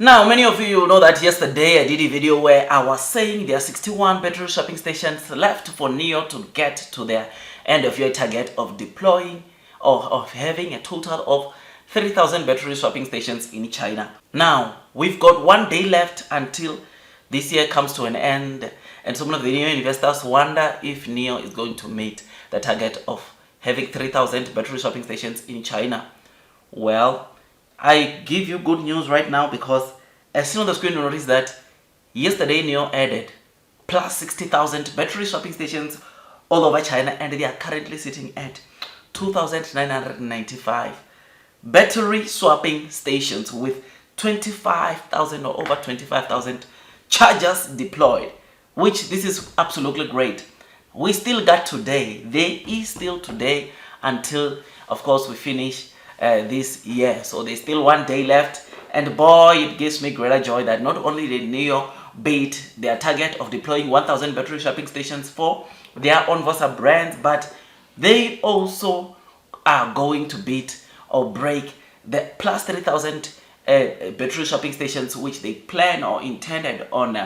Now, many of you know that yesterday I did a video where I was saying there are 61 battery swapping stations left for Nio to get to their end of year target of deploying or of having a total of 3,000 battery swapping stations in China. Now, we've got 1 day left until this year comes to an end, and some of the Nio investors wonder if Nio is going to meet the target of having 3,000 battery swapping stations in China. Well, I give you good news right now, because as seen on the screen, you notice that yesterday Nio added plus 60,000 battery swapping stations all over China, and they are currently sitting at 2,995 battery swapping stations with 25,000 or over 25,000 chargers deployed, which this is absolutely great. We still got today. There is still today until, of course, we finish this year. So there's still 1 day left, and boy, it gives me greater joy that not only did Nio beat their target of deploying 1,000 battery swapping stations for their ONVO brands, but they also are going to beat or break the plus 3,000 battery swapping stations which they plan or intended on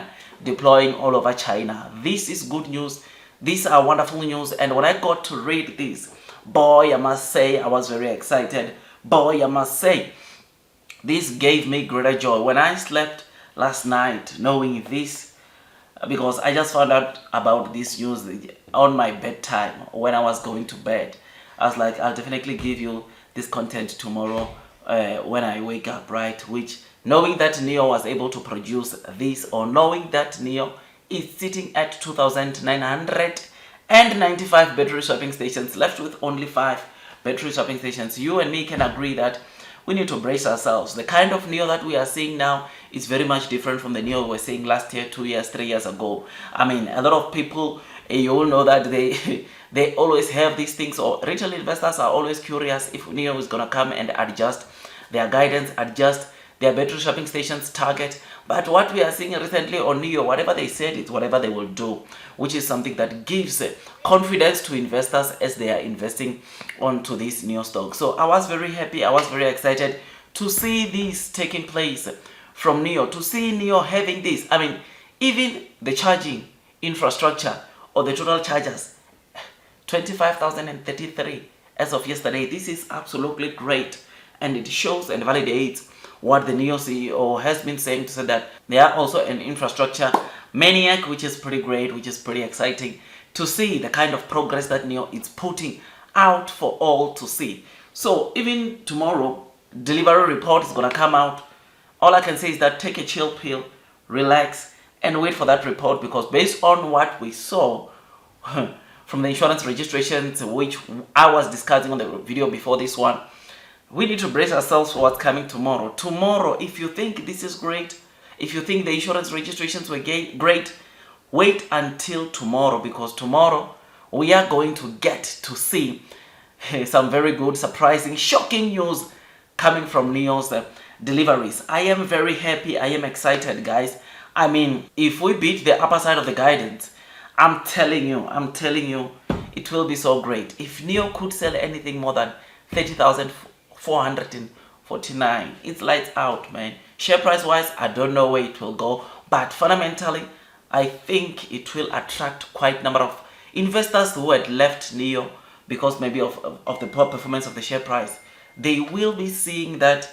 deploying all over China. This is good news. These are wonderful news, and when I got to read this, boy, I must say I was very excited. Boy, I must say this gave me greater joy when I slept last night knowing this, because I just found out about this news on my bedtime when I was going to bed. I was like, I'll definitely give you this content tomorrow when I wake up, right? Which, knowing that Nio was able to produce this, or knowing that Nio is sitting at 2,995 battery swapping stations, left with only 5 battery swapping stations, you and me can agree that we need to brace ourselves. The kind of Nio that we are seeing now is very much different from the Nio we were seeing last year, 2 years, 3 years ago. I mean, a lot of people, you all know that they always have these things, or retail investors are always curious if Nio is going to come and adjust their guidance, adjust their battery swapping stations target. But what we are seeing recently on Nio, whatever they said, it's whatever they will do, which is something that gives confidence to investors as they are investing onto this Nio stock. So I was very happy, I was very excited to see this taking place from Nio, to see Nio having this. I mean, even the charging infrastructure or the total chargers, 25,033 as of yesterday. This is absolutely great, and it shows and validates what the Nio CEO has been saying, to say that they are also an infrastructure maniac, which is pretty great, which is pretty exciting to see the kind of progress that Nio is putting out for all to see. So even tomorrow, delivery report is going to come out. All I can say is that take a chill pill, relax, and wait for that report, because based on what we saw from the insurance registrations, which I was discussing on the video before this one, we need to brace ourselves for what's coming tomorrow. Tomorrow, if you think this is great, if you think the insurance registrations were great, wait until tomorrow, because tomorrow we are going to get to see some very good, surprising, shocking news coming from Nio's deliveries. I am very happy. I am excited, guys. I mean, if we beat the upper side of the guidance, I'm telling you, it will be so great. If Nio could sell anything more than 30,449, it's lights out, man. Share price wise, I don't know where it will go, but fundamentally I think it will attract quite a number of investors who had left Nio because maybe of the poor performance of the share price. They will be seeing that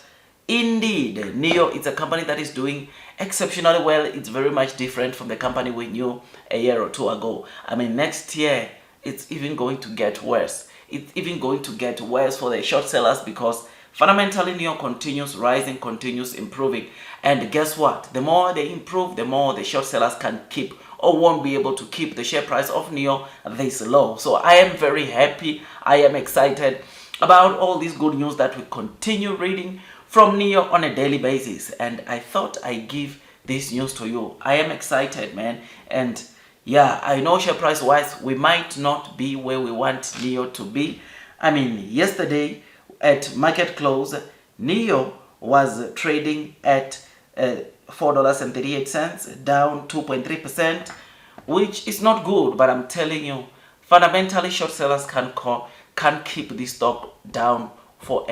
indeed Nio is a company that is doing exceptionally well. It's very much different from the company we knew a year or two ago. I mean, next year it's even going to get worse. It's even going to get worse for the short sellers, because fundamentally Nio continues rising, continues improving, and guess what? The more they improve, the more the short sellers can keep or won't be able to keep the share price of Nio this low. So I am very happy, I am excited about all this good news that we continue reading from Nio on a daily basis, and I thought I'd give this news to you. I am excited, man, and yeah, I know share price wise we might not be where we want Nio to be. I mean, yesterday at market close, Nio was trading at $4.38, down 2.3%, which is not good, but I'm telling you, fundamentally short sellers can't keep this stock down for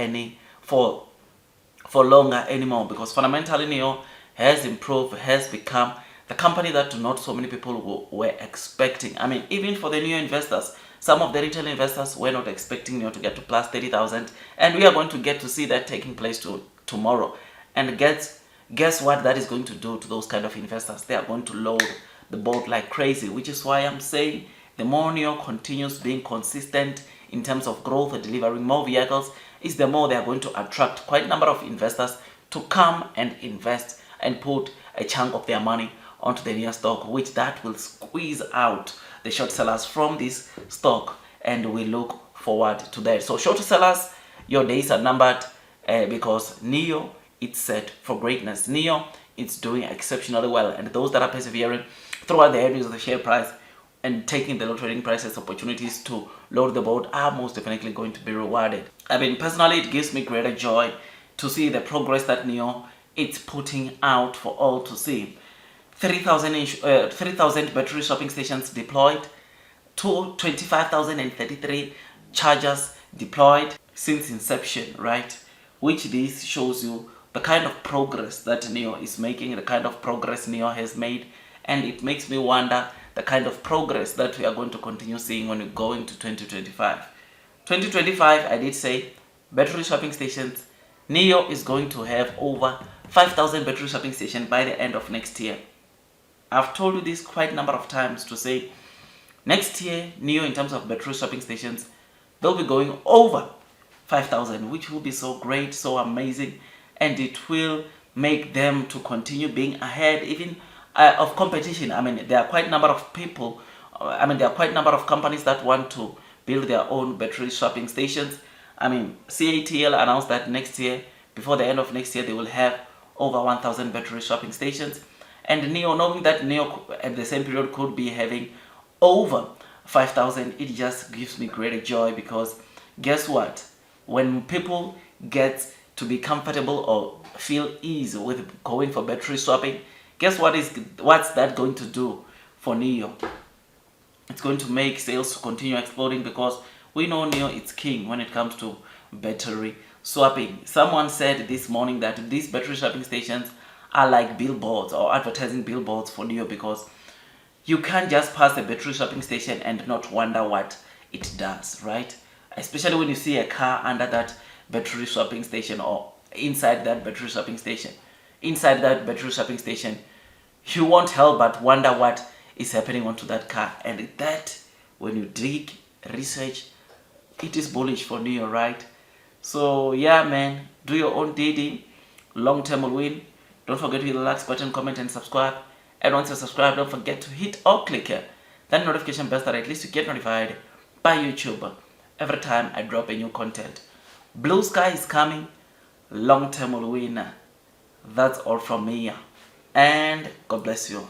longer anymore, because fundamentally Nio has improved, has become the company that not so many people were expecting. I mean, even for the new investors, some of the retail investors were not expecting Nio to get to plus 30,000, and we are going to get to see that taking place tomorrow. And guess what that is going to do to those kind of investors? They are going to load the boat like crazy, which is why I'm saying the more Nio continues being consistent in terms of growth and delivering more vehicles, is the more they are going to attract quite a number of investors to come and invest and put a chunk of their money onto the Nio stock, which that will squeeze out the short sellers from this stock, and we look forward to that. So short sellers, your days are numbered, because Nio, it's set for greatness. Nio, it's doing exceptionally well, and those that are persevering throughout the headings of the share price and taking the low trading prices opportunities to load the boat are most definitely going to be rewarded. I mean, personally, it gives me greater joy to see the progress that Nio it's putting out for all to see. 3,000 battery swapping stations deployed, 25,033 chargers deployed since inception, right? Which this shows you the kind of progress that Nio is making, the kind of progress Nio has made, and it makes me wonder the kind of progress that we are going to continue seeing when we go into 2025. 2025, I did say, battery swapping stations, Nio is going to have over 5,000 battery swapping stations by the end of next year. I've told you this quite a number of times to say, next year, Nio in terms of battery swapping stations, they'll be going over 5,000, which will be so great, so amazing, and it will make them to continue being ahead even of competition. I mean, there are quite a number of people, there are quite a number of companies that want to build their own battery swapping stations. I mean, CATL announced that next year, before the end of next year, they will have over 1,000 battery swapping stations. And Nio, knowing that Nio at the same period could be having over 5,000, it just gives me greater joy, because guess what? When people get to be comfortable or feel ease with going for battery swapping, guess what's that going to do for Nio? It's going to make sales continue exploding, because we know Nio is king when it comes to battery swapping. Someone said this morning that these battery swapping stations are like billboards or advertising billboards for Nio, because you can't just pass a battery swapping station and not wonder what it does, right? Especially when you see a car under that battery swapping station or inside that battery swapping station. Inside that battery swapping station, you won't help but wonder what is happening onto that car. And that, when you dig, research, it is bullish for Nio, right? So yeah, man, do your own digging. Long term will win. Don't forget to hit the like button, comment and subscribe. And once you subscribe, don't forget to hit or click that notification bell, that at least you get notified by YouTube every time I drop a new content. Blue sky is coming. Long term will win. That's all from me. And God bless you.